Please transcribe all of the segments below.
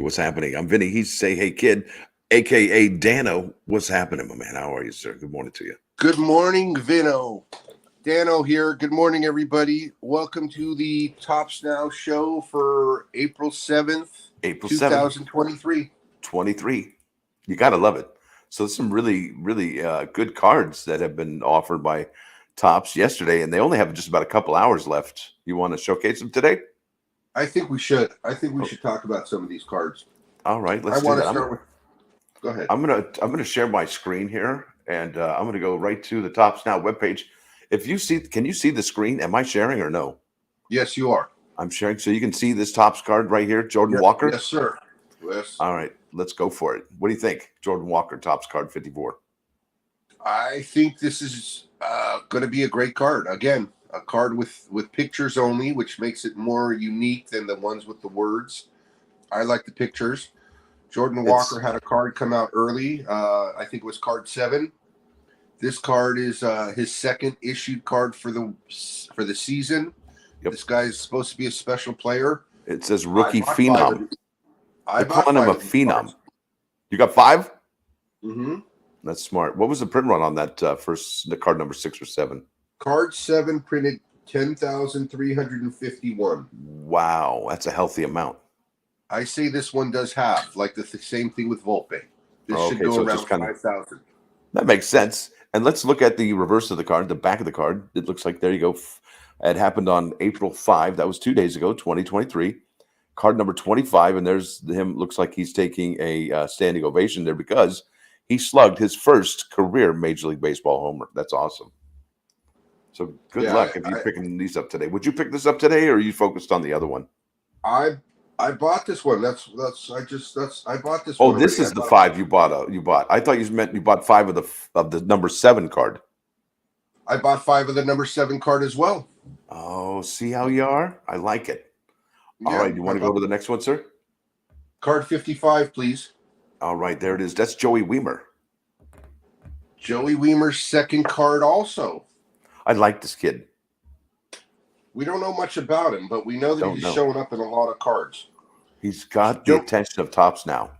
what's happening? I'm Vinnie. He's Say Hey Kid, aka Dano. What's happening, my man? How are you, sir? Good morning to you. Good morning, Vino. Dano here. Good morning, everybody. Welcome to the Tops Now show for April 7th, April 7th, 2023. 23. You got to love it. So there's some really good cards that have been offered by Tops yesterday, and they only have just about a couple hours left. You want to showcase them today? I think we should. I think we Oh, should talk about some of these cards. all right, I let's do want that. to start with. Go ahead. I'm gonna share my screen here, and I'm gonna go right to the Tops Now webpage. If you see, can you see the screen? Am I sharing or no? Yes, you are. I'm sharing, so you can see this Tops card right here, Jordan Yes, Walker. yes, sir. Yes. All right, let's go for it. What do you think, Jordan Walker, Tops card 54? I think this is going to be a great card. Again, a card with pictures only, which makes it more unique than the ones with the words. I like the pictures. Jordan Walker It's had a card come out early. I think it was card 7. This card is his second issued card for the season. Yep. This guy is supposed to be a special player. It says I rookie bought 5 of phenom. these. I They're bought calling him 5 a of these phenom. cards. You got 5? Mm-hmm. That's smart. What was the print run on that first the card number 6 or 7? Card 7 printed 10,351. Wow, that's a healthy amount. I say this one does half, like the same thing with Volpe. This should Okay, go so it around just kind of 5,000. that makes sense. And let's look at the reverse of the card, the back of the card. It looks like there you go. It happened on April 5. That was 2 days ago, 2023. Card number 25, and there's him. Looks like he's taking a standing ovation there because he slugged his first career Major League Baseball homer. That's awesome. So good Yeah, luck if you're picking these up today. Would you pick this up today, or are you focused on the other one? I bought this one. I bought this Oh, one this already. is the 5 you bought. You bought. I thought you meant you bought 5 of the number 7 card. I bought 5 of the number 7 card as well. Oh, see how you are? I like it. All Yeah, right, you want to go to the next one, sir? card 55, please. All right, there it is. That's Joey Weimer. Joey Weimer's second card also. I like this kid. We don't know much about him, but we know that he's showing up in a lot of cards. He's got the attention of Tops Now.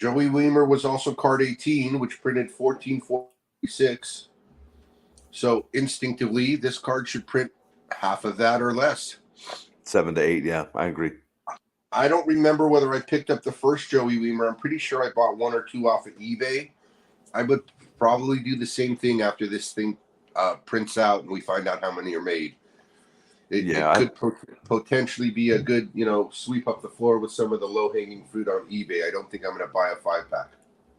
Joey Weimer was also card 18, which printed 1446. So instinctively, this card should print half of that or less. 7 to 8, yeah, I agree. I don't remember whether I picked up the first Joey Weimer. I'm pretty sure I bought 1 or 2 off of eBay. I would probably do the same thing after this thing prints out and we find out how many are made. It could potentially be a good, sweep up the floor with some of the low-hanging fruit on eBay. I don't think I'm going to buy a 5-pack.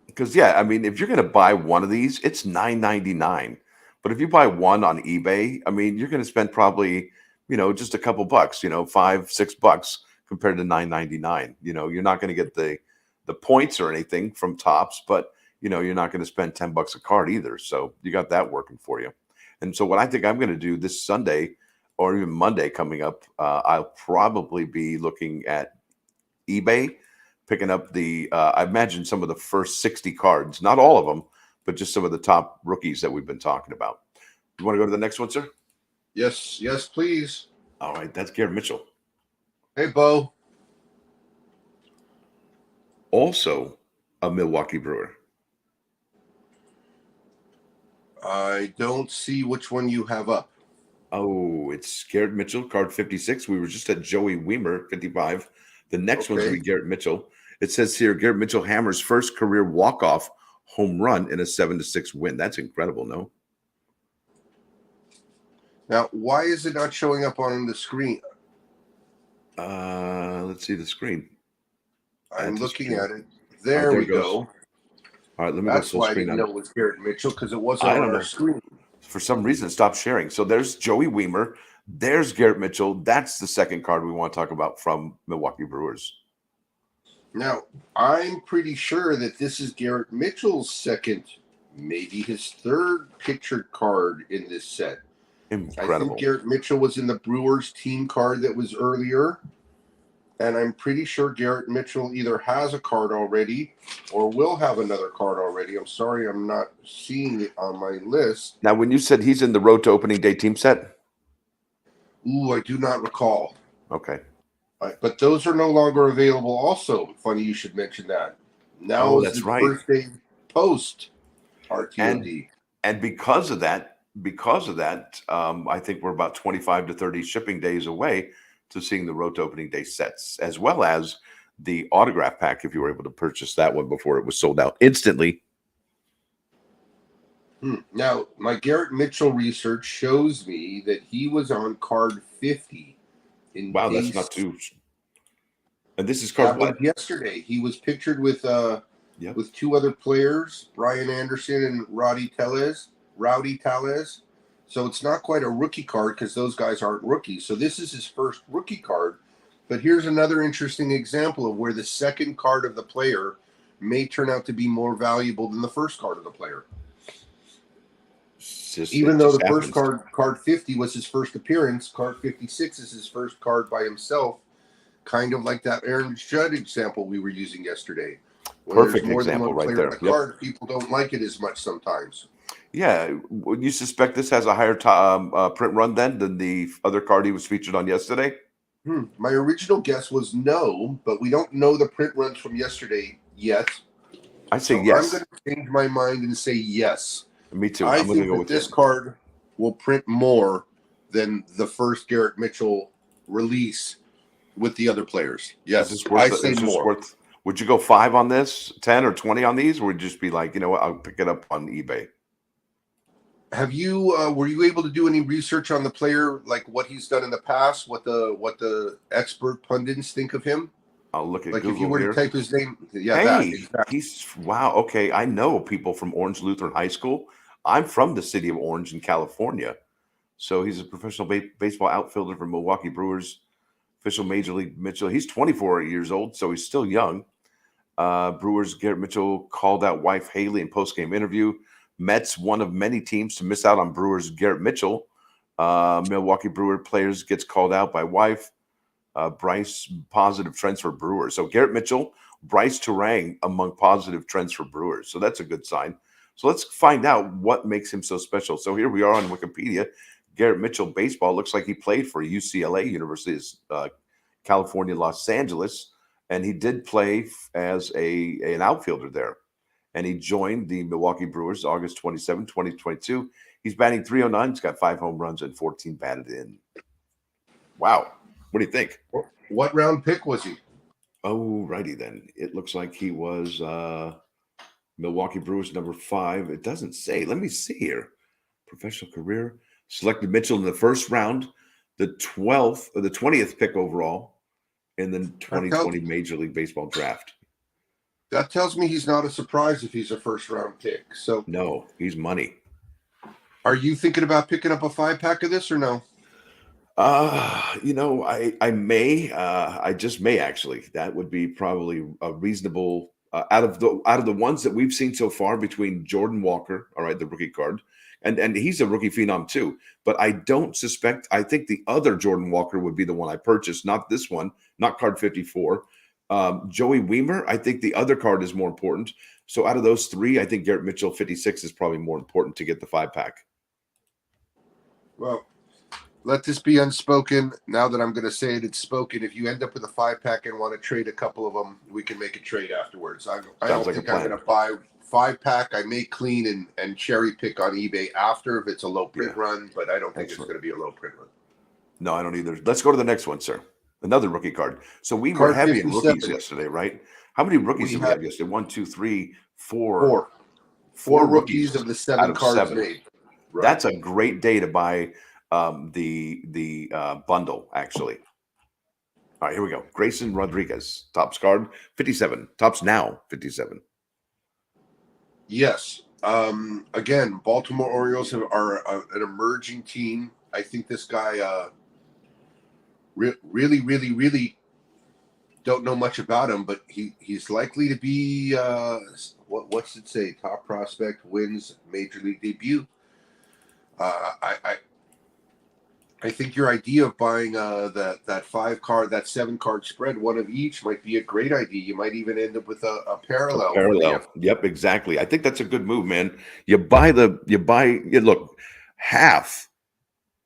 Because, yeah, I mean, if you're going to buy one of these, it's $9.99. But if you buy one on eBay, I mean, you're going to spend probably, just a couple bucks, $5, $6 compared to $9.99. You're not going to get the points or anything from Tops, but, you're not going to spend $10 a card either. So you got that working for you. And so what I think I'm going to do this Sunday or even Monday coming up, I'll probably be looking at eBay, picking up I imagine some of the first 60 cards, not all of them, but just some of the top rookies that we've been talking about. You want to go to the next one, sir? Yes, please. All right, that's Garrett Mitchell. Hey, Bo. Also a Milwaukee Brewer. I don't see which one you have up. Oh, it's Garrett Mitchell, card 56. We were just at Joey Weimer, 55. The next one's going to be Garrett Mitchell. It says here, Garrett Mitchell hammers first career walk-off home run in a 7-6 win. That's incredible, no? Now, why is it not showing up on the screen? Let's see the screen. I'm looking at it. There we go. All right, let me That's go full why I screen. didn't know it was Garrett Mitchell because it wasn't on our screen. For some reason, it stopped sharing. So there's Joey Weimer. There's Garrett Mitchell. That's the second card we want to talk about from Milwaukee Brewers. Now, I'm pretty sure that this is Garrett Mitchell's second, maybe his third pictured card in this set. Incredible. I think Garrett Mitchell was in the Brewers team card that was earlier. And I'm pretty sure Garrett Mitchell either has a card already or will have another card already. I'm sorry I'm not seeing it on my list. Now, when you said he's in the road to opening day team set? Ooh, I do not recall. Okay. But those are no longer available. Also, funny you should mention that. Now Oh, is that's the right. first day post And RTOD. and because of that, I think we're about 25 to 30 shipping days away to seeing the road to opening day sets, as well as the autograph pack. If you were able to purchase that one before it was sold out instantly. Now, my Garrett Mitchell research shows me that he was on card 50 in Wow, day. that's not too. And this is card That was what? yesterday. He was pictured Yep. with two other players, Brian Anderson and Rowdy Tellez. So it's not quite a rookie card because those guys aren't rookies. So this is his first rookie card. But here's another interesting example of where the second card of the player may turn out to be more valuable than the first card of the player. It Even though just the first happens. card 50, was his first appearance, card 56 is his first card by himself, kind of like that Aaron Judd example we were using yesterday. When there's Perfect more than example one right player on there. the Yep. card, people don't like it as much sometimes. Yeah. Would you suspect this has a higher print run than the other card he was featured on yesterday? My original guess was no, but we don't know the print runs from yesterday yet. I say So I'm yes. going to change my mind and say yes. Me too. I I'm going to think go that with this him. card will print more than the first Garrett Mitchell release with the other players. Is Yes, this worth? I say Is this more. worth? Would you go 5 on this, 10 or 20 on these, or would you just be like, you know what, I'll pick it up on eBay? Have you were you able to do any research on the player, like what he's done in the past, what the expert pundits think of him? I'll look at Like if you Google were to here. type his name, yeah, that Hey, exactly. he's wow. Okay, I know people from Orange Lutheran High School. I'm from the city of Orange in California. So he's a professional baseball outfielder for Milwaukee Brewers, official Major League Mitchell. He's 24 years old, so he's still young. Brewers Garrett Mitchell called out wife Haley in post-game interview. Mets, one of many teams to miss out on Brewers Garrett Mitchell. Milwaukee Brewer players gets called out by wife. Bryce, positive trends for Brewers. So Garrett Mitchell, Bryce Turang among positive trends for Brewers. So that's a good sign. So let's find out what makes him so special. So here we are on Wikipedia. Garrett Mitchell baseball looks like he played for UCLA, University of California, Los Angeles, and he did play as an outfielder there. And he joined the Milwaukee Brewers August 27, 2022. He's batting 309. He's got 5 home runs and 14 batted in. Wow. What do you think? What round pick was he? Oh, righty then. It looks like he was Milwaukee Brewers number 5. It doesn't say. Let me see here. Professional career. Selected Mitchell in the first round, the 12th or the 20th pick overall in the That tells 2020 Major League Baseball draft. that tells me he's not a surprise if he's a first round pick. So, No, he's money. are you thinking about picking up a 5-pack of this or no? I may. I just may actually. That would be probably a reasonable out of the ones that we've seen so far between Jordan Walker, all right, the rookie card, and he's a rookie phenom too. But I don't suspect. I think the other Jordan Walker would be the one I purchased, not this one, not card 54. Joey Weimer. I think the other card is more important. So out of those three, I think Garrett Mitchell 56 is probably more important to get the 5-pack. Well, let this be unspoken. Now that I'm going to say it, it's spoken. If you end up with a 5-pack and want to trade a couple of them, we can make a trade afterwards. I Sounds don't like a think I'm plan. going to buy 5-pack. I may clean and cherry pick on eBay after if it's a low print Yeah. run, but I don't think Excellent. it's going to be a low print run. No, I don't either. Let's go to the next one, sir. Another rookie card. So we were Card heavy in 57. rookies yesterday, right? How many rookies We did we had have yesterday? 1, 2, 3, 4. four 4 rookies rookies of the out 7 of cards 7. made. Right. That's a great day to buy the bundle, actually. All right, here we go. Grayson Rodriguez, tops card 57, tops now 57. Yes. Again, Baltimore Orioles are an emerging team. I think this guy really, really, really don't know much about him, but he's likely to be what's it say? Top prospect wins major league debut. I think your idea of buying that 5-card, that 7-card spread, one of each, might be a great idea. You might even end up with a A parallel for the. parallel. Yep, exactly. I think that's a good move, man. You look, half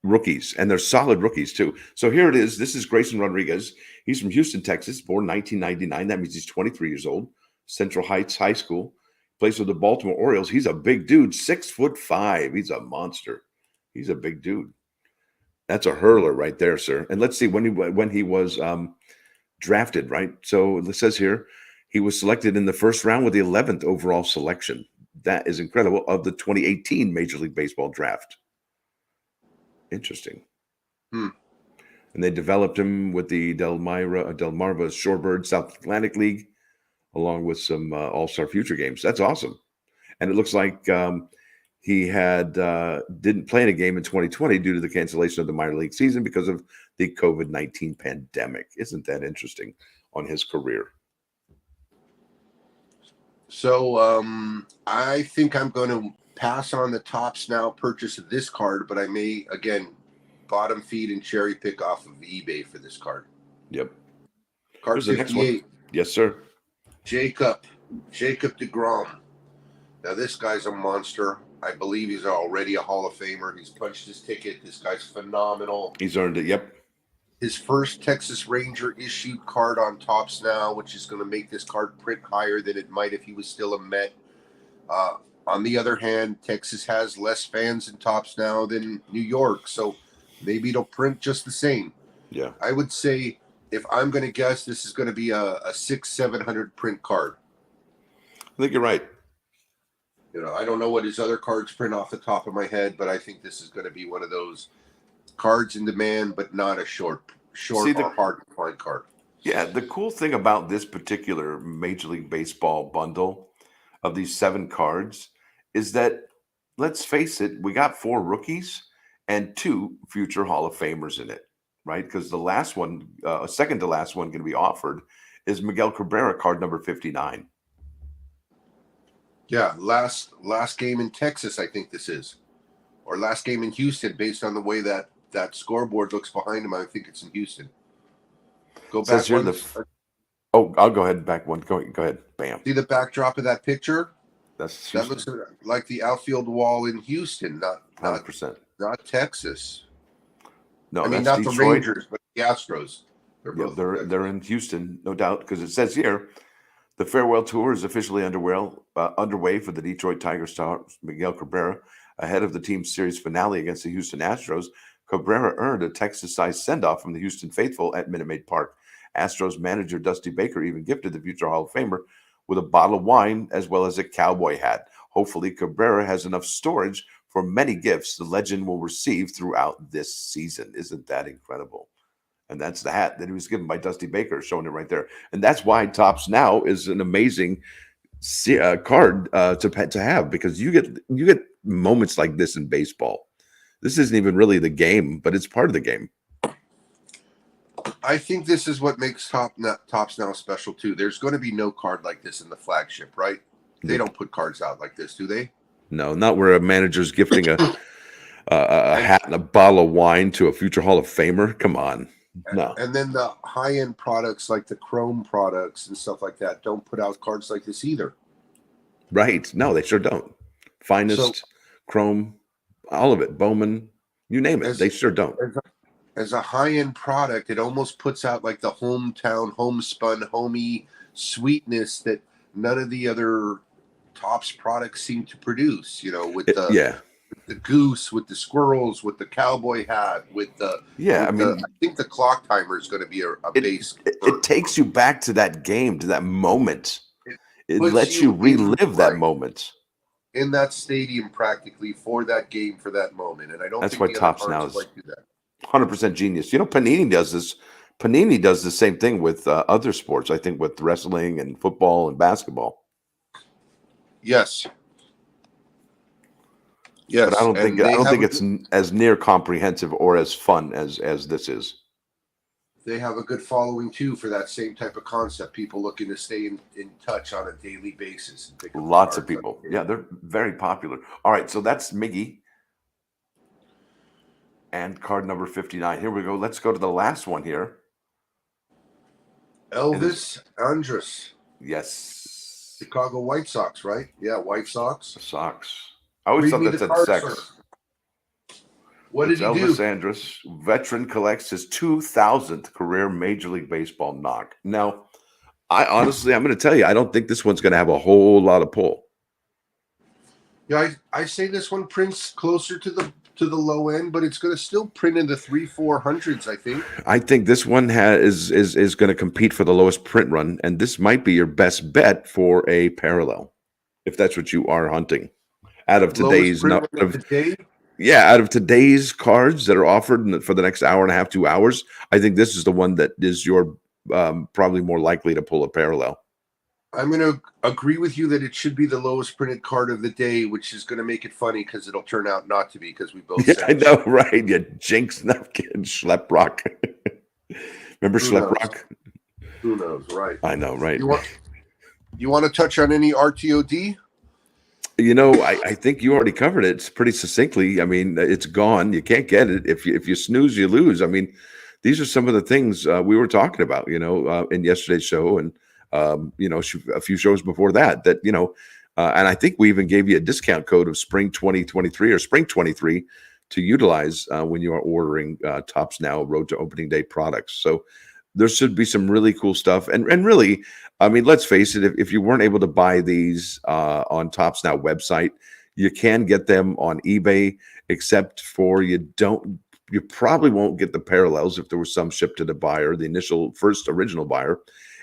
rookies, and they're solid rookies too. So here it is. This is Grayson Rodriguez. He's from Houston, Texas, born 1999. That means he's 23 years old. Central Heights High School. Plays with the Baltimore Orioles. He's a big dude, 6'5". He's a monster. He's a big dude. That's a hurler right there, sir. And let's see when he was drafted, right? So it says here he was selected in the first round with the 11th overall selection. That is incredible, of the 2018 Major League Baseball draft. Interesting. And they developed him with the Delmarva Shorebird South Atlantic League, along with some All-Star Future games. That's awesome. And it looks like he didn't play in a game in 2020 due to the cancellation of the minor league season because of the COVID-19 pandemic. Isn't that interesting on his career? So I think I'm going to pass on the Topps Now purchase of this card, but I may, again, bottom feed and cherry pick off of eBay for this card. Yep. Card 58. Yes, sir. Jacob DeGrom. Now, this guy's a monster. I believe he's already a Hall of Famer. He's punched his ticket. This guy's phenomenal. He's earned it, yep. His first Texas Ranger issued card on Topps Now, which is going to make this card print higher than it might if he was still a Met. On the other hand, Texas has less fans in Topps Now than New York, so maybe it'll print just the same. Yeah. I would say, if I'm going to guess, this is going to be a 600-700 print card. I think you're right. I don't know what his other cards print off the top of my head, but I think this is going to be one of those cards in demand, but not a short or hard to find card. Yeah, the cool thing about this particular Major League Baseball bundle of these 7 cards is that, let's face it, we got 4 rookies and 2 future Hall of Famers in it, right? Because the last one, second to last one going to be offered is Miguel Cabrera, card number 59. Yeah, last game in Texas, I think this is. Or last game in Houston, based on the way that scoreboard looks behind him. I think it's in Houston. Go back one. I'll go ahead and back one. Go ahead. Bam. See the backdrop of that picture? That looks like the outfield wall in Houston, not 100%. Not Texas. No, I mean, not Detroit. The Rangers, but the Astros. They're in Houston, no doubt, because it says here the farewell tour is officially underway for the Detroit Tigers star Miguel Cabrera ahead of the team's series finale against the Houston Astros. Cabrera earned a Texas-sized send-off from the Houston faithful at Minute Maid Park. Astros manager Dusty Baker even gifted the future Hall of Famer with a bottle of wine as well as a cowboy hat. Hopefully, Cabrera has enough storage for many gifts the legend will receive throughout this season. Isn't that incredible? And that's the hat that he was given by Dusty Baker, showing it right there. And that's why Topps Now is an amazing card to have, because you get moments like this in baseball. This isn't even really the game, but it's part of the game. I think this is what makes Topps Now special too. There's going to be no card like this in the flagship, right? They don't put cards out like this, do they? No, not where a manager's gifting a hat and a bottle of wine to a future Hall of Famer. Come on. No. And then the high-end products like the Chrome products and stuff like that don't put out cards like this either. Right. No, they sure don't. Finest, Chrome, all of it. Bowman, you name it. They sure don't. As a high-end product, it almost puts out like the hometown, homespun, homey sweetness that none of the other Topps products seem to produce, with the goose, with the squirrels, with the cowboy hat, with the I think the clock timer is going to be a base. It takes you back to that game, to that moment. It lets you relive that moment in that stadium, practically, for that game, for that moment. And I don't. That's think why Topps Now is 100% genius. Panini does this. Panini does the same thing with other sports. I think with wrestling and football and basketball. Yes. But I don't think it's as near comprehensive or as fun as this is. They have a good following too for that same type of concept. People looking to stay in touch on a daily basis. Lots of people. Yeah, they're very popular. All right, so that's Miggy. And card number 59. Here we go. Let's go to the last one here. Elvis Andrus. Yes. Chicago White Sox, right? Yeah, White Sox. Sox. I always thought that said sex. What did It's he do? Elvis Andrus. Veteran collects his 2000th career Major League Baseball knock. Now, I'm going to tell you, I don't think this one's going to have a whole lot of pull. Yeah, I say this one prints closer to the low end, but it's going to still print in the 300-400s. I think. I think this one is going to compete for the lowest print run, and this might be your best bet for a parallel, if that's what you are hunting. Out of Lowest today's print no, run of the day. out of today's cards that are offered for the next hour and a half, 2 hours, I think this is the one that is your probably more likely to pull a parallel. I'm going to agree with you that it should be the lowest printed card of the day, which is going to make it funny because it'll turn out not to be because we both Yeah, said I it. know, right? Yeah, Jinx Napkin, Schlep Rock. Remember Who Schlep knows? Rock? Who knows? Right. I know, right? You want to touch on any RTOD? I think you already covered it pretty succinctly. I mean, it's gone. You can't get it. If you snooze, you lose. I mean, these are some of the things we were talking about, in yesterday's show and, a few shows before that, and I think we even gave you a discount code of spring 2023 or spring 23 to utilize when you are ordering Tops Now Road to Opening Day products. So there should be some really cool stuff. And really, I mean, let's face it, if you weren't able to buy these on Tops Now website, you can get them on eBay, except for you probably won't get the parallels if there was some shipped to the buyer, the first original buyer,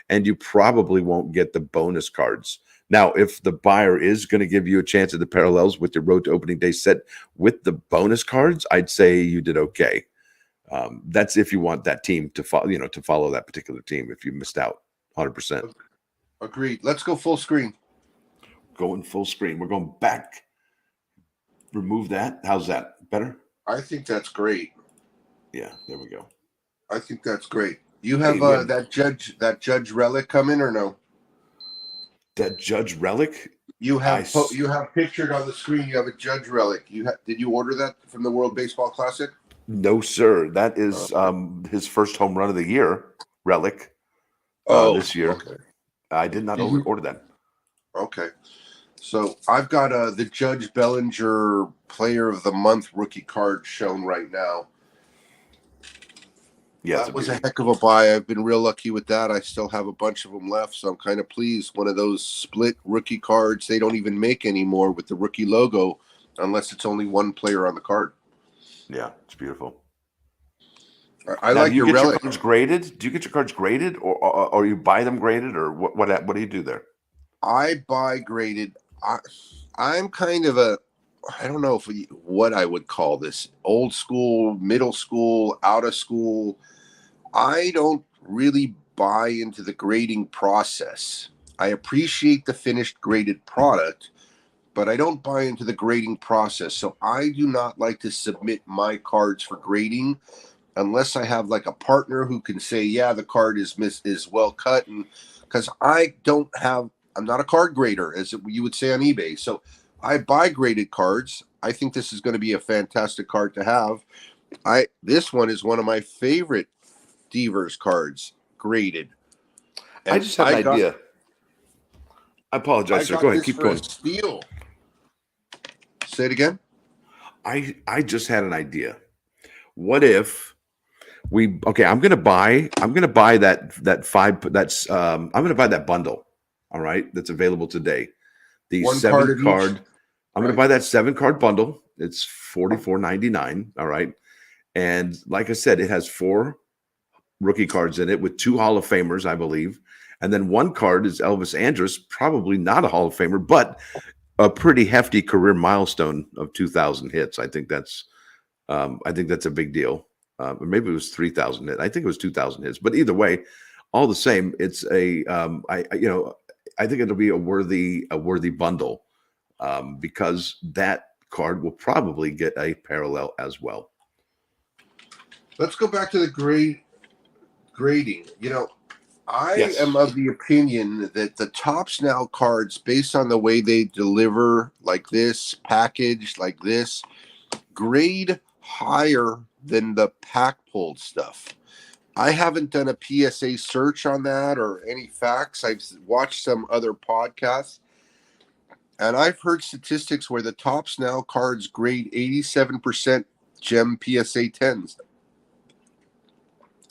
and you probably won't get the bonus cards. Now, if the buyer is going to give you a chance at the parallels with your Road to Opening Day set with the bonus cards, I'd say you did okay. That's if you want that team to follow, to follow that particular team. If you missed out, 100%. Agreed. Let's go full screen. Going full screen. We're going back. Remove that. How's that? Better? I think that's great. Yeah, there we go. I think that's great. You have Hey, that judge relic coming or no? That Judge Relic. You have pictured on the screen. You have a judge relic. Did you order that from the World Baseball Classic? No, sir. That is his first home run of the year relic. This year. Okay. I did not order that. Okay. So I've got the Judge Bellinger Player of the Month rookie card shown right now. Yeah, that was a heck of a buy. I've been real lucky with that. I still have a bunch of them left, so I'm kind of pleased. One of those split rookie cards they don't even make anymore with the rookie logo, unless it's only one player on the card. Yeah, it's beautiful. I like your relic. Your cards graded? Do you get your cards graded, or you buy them graded, or what do you do there? I buy graded. I'm kind of I don't know what I would call this, old school, middle school, out of school. I don't really buy into the grading process. I appreciate the finished graded product, but I don't buy into the grading process. So I do not like to submit my cards for grading unless I have like a partner who can say, yeah, the card is well cut. And because I'm not a card grader, as you would say on eBay. So I buy graded cards. I think this is going to be a fantastic card to have. This one is one of my favorite Devers cards, graded. And I just have an idea. I apologize, sir. Go ahead, keep going. Steal. Say it again. I just had an idea. What if I'm gonna buy that bundle. All right, that's available today. The 7 card. I'm going to buy that 7 card bundle. It's $44.99. All right. And like I said, it has 4 rookie cards in it with 2 Hall of Famers, I believe. And then 1 card is Elvis Andrus, probably not a Hall of Famer, but a pretty hefty career milestone of 2,000 hits. I think that's a big deal. Or maybe it was 3,000 hits. I think it was 2,000 hits. But either way, all the same, it's I think it'll be a worthy bundle because that card will probably get a parallel as well. Let's go back to the grading. I am of the opinion that the Tops Now cards, based on the way they deliver, like this, package like this, grade higher than the pack pulled stuff. I haven't done a PSA search on that or any facts. I've watched some other podcasts, and I've heard statistics where the Tops Now cards grade 87% gem PSA 10s.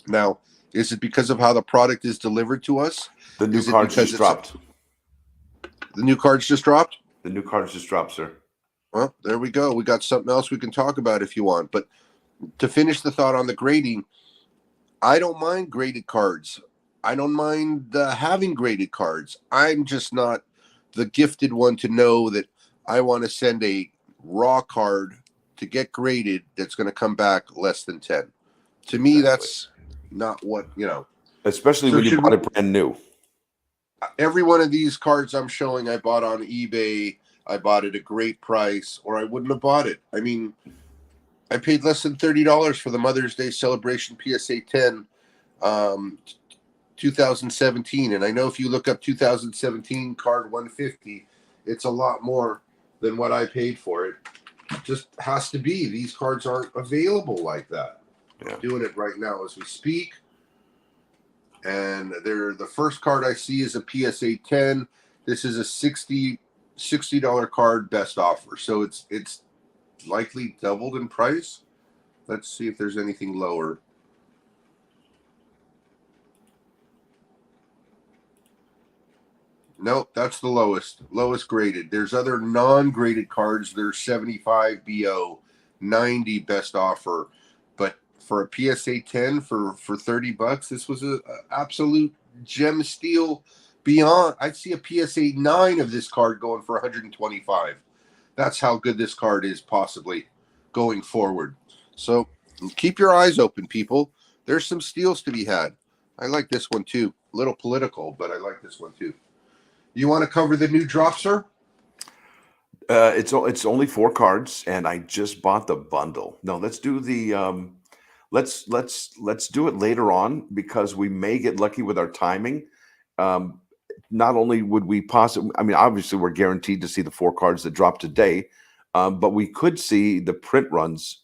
Now, is it because of how the product is delivered to us? The new Is it cards because just dropped. The new cards just dropped? The new cards just dropped, sir. Well, there we go. We got something else we can talk about if you want. But to finish the thought on the grading, I don't mind graded cards. I don't mind having graded cards. I'm just not the gifted one to know that I want to send a raw card to get graded that's going to come back less than 10. To me, that's not what, Especially So when you should bought we- it brand new. Every one of these cards I'm showing, I bought on eBay. I bought at a great price, or I wouldn't have bought it. I mean, I paid less than $30 for the Mother's Day Celebration PSA 10 2017. And I know if you look up 2017 card 150, it's a lot more than what I paid for it. Just has to be. These cards aren't available like that. Yeah. I'm doing it right now as we speak. And the first card I see is a PSA 10. This is a $60 card, best offer. So it's likely doubled in price. Let's see if there's anything lower. Nope, that's the lowest graded. There's other non-graded cards. There's 75 BO, 90 best offer. But for a PSA 10 for $30, this was a absolute gem steal beyond. I'd see a PSA 9 of this card going for 125. That's how good this card is possibly going forward. So keep your eyes open, people. There's some steals to be had. I like this one too. A little political, but I like this one too. You want to cover the new drop, sir? It's only 4 cards, and I just bought the bundle. No, let's do the let's do it later on because we may get lucky with our timing. Um, Not only would we possibly, I mean, obviously we're guaranteed to see the 4 cards that drop today, but we could see the print runs,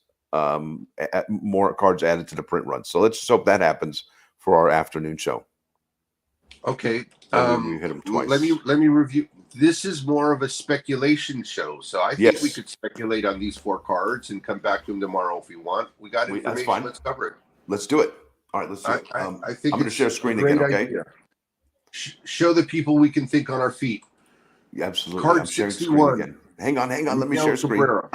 more cards added to the print runs. So let's just hope that happens for our afternoon show. Okay. We hit them twice. Let me review. This is more of a speculation show, so I think we Yes. could speculate on these 4 cards and come back to them tomorrow if we want. We got information. That's fine. Let's cover it. Let's do it. All right, let's do it. I think I'm going to it's share a screen great again, okay? idea. Show the people we can think on our feet. Yeah, absolutely. Card I'm sharing 61. screen again. Hang on. Let me share screen. Oh,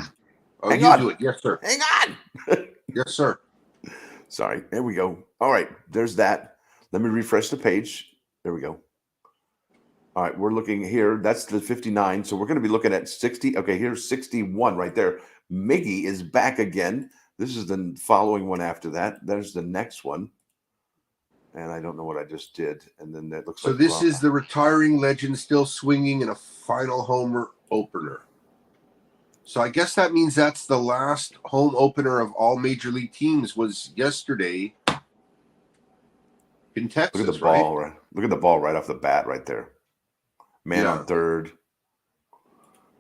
Hang you on. do it. Yes, sir. Hang on. Yes, sir. Sorry. There we go. All right. There's that. Let me refresh the page. There we go. All right. We're looking here. That's the 59. So we're going to be looking at 60. Okay. Here's 61 right there. Miggy is back again. This is the following one after that. There's the next one. And I don't know what I just did. And then that looks So like this is the retiring legend still swinging in a final homer opener. So I guess that means that's the last home opener of all major league teams was yesterday in Texas. Look at the ball, right? Look at the ball right off the bat right there. Man on third.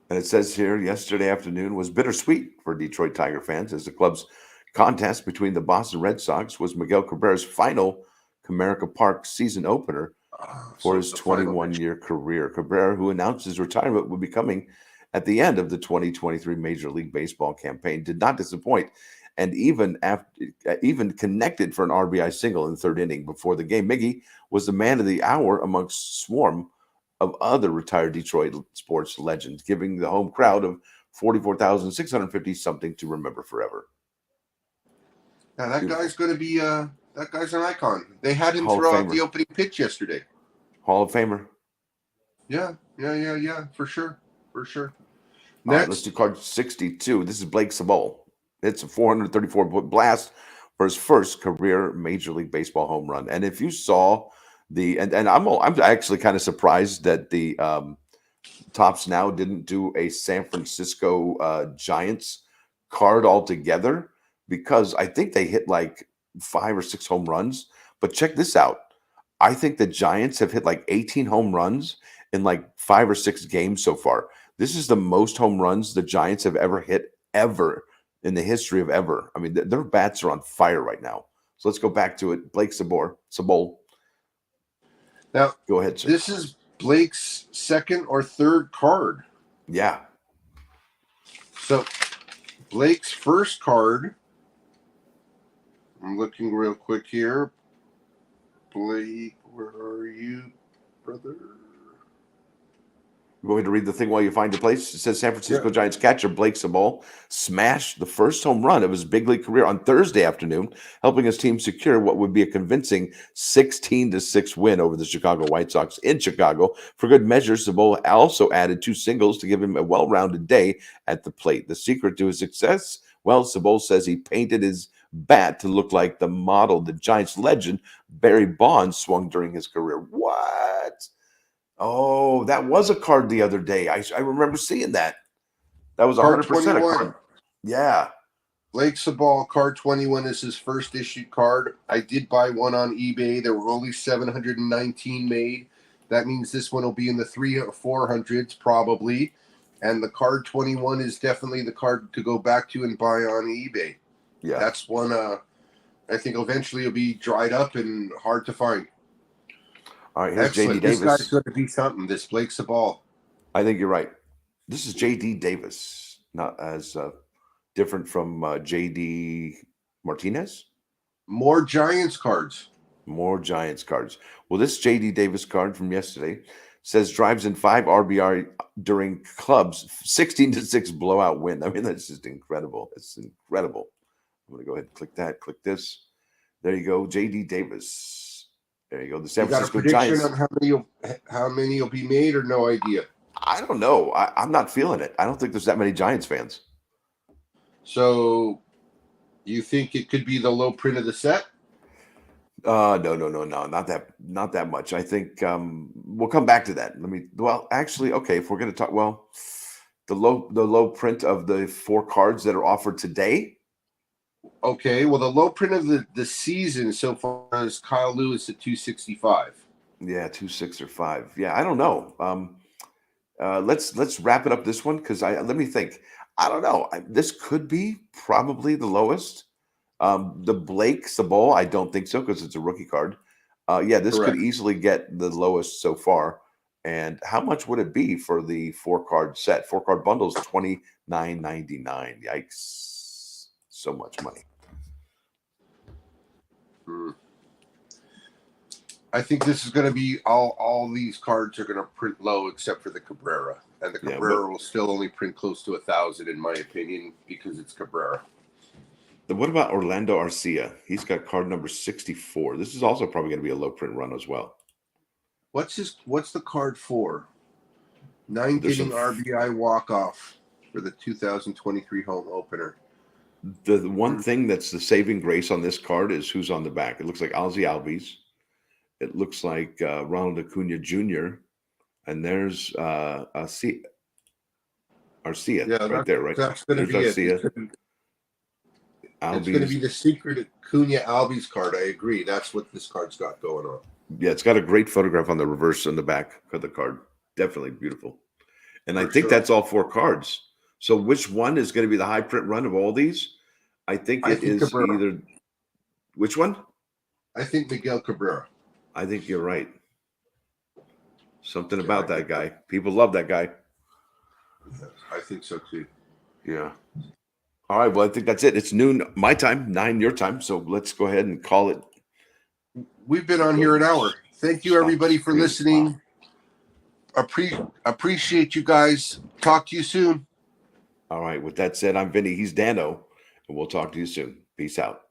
And it says here, yesterday afternoon was bittersweet for Detroit Tiger fans as the club's contest between the Boston Red Sox was Miguel Cabrera's final Comerica Park season opener for his 21-year career. Cabrera, who announced his retirement would be coming at the end of the 2023 Major League Baseball campaign, did not disappoint, and even connected for an RBI single in the 3rd inning before the game. Miggy was the man of the hour amongst a swarm of other retired Detroit sports legends, giving the home crowd of 44,650 something to remember forever. Now that guy's going to be that guy's an icon. They had him Hall of throw out Famer. the opening pitch yesterday. Hall of Famer. Yeah, for sure. Next, all right, let's do card 62. This is Blake Sabol. It's a 434-foot blast for his first career Major League Baseball home run. And if you saw and I'm actually kind of surprised that the Topps Now didn't do a San Francisco Giants card altogether, because I think they hit like 5 or 6 home runs. But check this out. I think the Giants have hit like 18 home runs in like 5 or 6 games so far. This is the most home runs the Giants have ever hit ever in the history of ever. I mean, their bats are on fire right now. So let's go back to it. Blake Sabol. Now, go ahead, sir. This is Blake's 2nd or 3rd card. Yeah. So Blake's first card I'm looking real quick here. Blake, where are you, brother? You want me to read the thing while you find your place? It says San Francisco Yeah. Giants catcher Blake Sabol smashed the first home run of his big league career on Thursday afternoon, helping his team secure what would be a convincing 16-6 win over the Chicago White Sox in Chicago. For good measure, Sabol also added 2 singles to give him a well-rounded day at the plate. The secret to his success? Well, Sabol says he painted his bat to look like the model the Giants legend Barry Bonds swung during his career. What? Oh, that was a card the other day. I remember seeing that. That was Card 100% a 21. card. Yeah. Blake Sabal, card 21 is his first issued card. I did buy one on eBay. There were only 719 made. That means this one will be in the 300 or 400s probably. And the card 21 is definitely the card to go back to and buy on eBay. Yeah. That's one I think eventually it'll be dried up and hard to find. All right, here's Excellent. JD This guy's Davis. going to be something. This Blake Sabal. I think you're right. This is JD Davis, not as different from JD Martinez. More Giants cards. More Giants cards. Well, this JD Davis card from yesterday says drives in 5 RBI during club's 16-6 blowout win. I mean, that's just incredible. It's incredible. I'm going to go ahead and click that. Click this. There you go. JD Davis. There you go. The San You got a Francisco prediction Giants. on how many will be made, or no idea? I don't know. I'm not feeling it. I don't think there's that many Giants fans. So you think it could be the low print of the set? No, not that much. I think we'll come back to that. Well, actually, okay, if we're going to talk, well, the low print of the 4 cards that are offered today. Okay, well, the low print of the season so far is Kyle Lewis at 265. Yeah, 2, 6, or 5. Yeah, I don't know. Let's wrap it up this one because let me think. I don't know. This could be probably the lowest. The Blake Sabol, I don't think so because it's a rookie card. Yeah, this could Correct. easily get the lowest so far. And how much would it be for the 4-card set? 4-card bundles, $29.99. Yikes! So much money. I think this is going to be all these cards are going to print low except for the Cabrera, and the Cabrera will still only print close to 1,000 in my opinion because it's Cabrera. What about Orlando Arcia? He's got card number 64. This is also probably going to be a low print run as well. What's the card for? 9th inning RBI walk-off for the 2023 home opener. The one thing that's the saving grace on this card is who's on the back. It looks like Ozzie Albies. It looks like Ronald Acuna Jr. And there's Arcia right there, right? That's going to be it. It's going to be the secret Acuna Albies card. I agree. That's what this card's got going on. Yeah, it's got a great photograph on the reverse and the back of the card. Definitely beautiful. And I think that's all 4 cards. So which one is going to be the high print run of all these? I think it is Cabrera. Either. Which one? I think Miguel Cabrera. I think you're right. Something about that guy. People love that guy. Yes, I think so too. Yeah. All right. Well, I think that's it. It's noon my time, 9 your time. So let's go ahead and call it. We've been on here an hour. Thank you, everybody, for listening. Wow. Appreciate you guys. Talk to you soon. All right. With that said, I'm Vinnie. He's Dano. And we'll talk to you soon. Peace out.